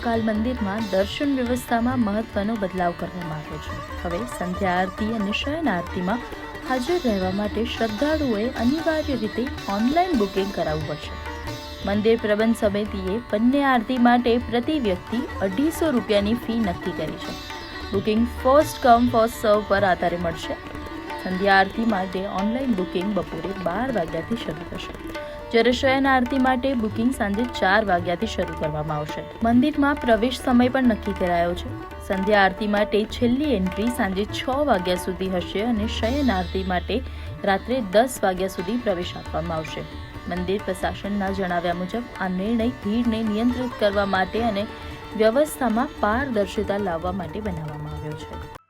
મહાકાલ મંદિરમાં દર્શન વ્યવસ્થામાં મહત્વનો બદલાવ કરવામાં આવ્યો છે. હવે સંધ્યા આરતી અને શયન આરતીમાં હાજર રહેવા માટે શ્રદ્ધાળુઓએ અનિવાર્ય રીતે ઓનલાઈન બુકિંગ કરાવવું પડશે. મંદિર પ્રબંધ સમિતિએ બંને આરતી માટે પ્રતિ વ્યક્તિ 250 રૂપિયાની ફી નક્કી કરી છે. બુકિંગ ફર્સ્ટ કમ ફર્સ્ટ સર્વ પર આધારે મળશે. સંધ્યા આરતી માટે ઓનલાઈન બુકિંગ બપોરે 12 વાગ્યાથી શરૂ થશે, જ્યારે શયન આરતી માટે બુકિંગ સાંજે 4 વાગ્યાથી શરૂ કરવામાં આવશે. મંદિરમાં પ્રવેશ સમય પણ નક્કી કરાયો છે. સંધ્યા આરતી માટે છેલ્લી એન્ટ્રી સાંજે 6 વાગ્યા સુધી હશે અને શયન આરતી માટે રાત્રે 10 વાગ્યા સુધી પ્રવેશ આપવામાં આવશે. મંદિર પ્રશાસનના જણાવ્યા મુજબ આ નિર્ણય ભીડને નિયંત્રિત કરવા માટે અને વ્યવસ્થામાં પારદર્શિતા લાવવા માટે બનાવવામાં આવ્યો છે.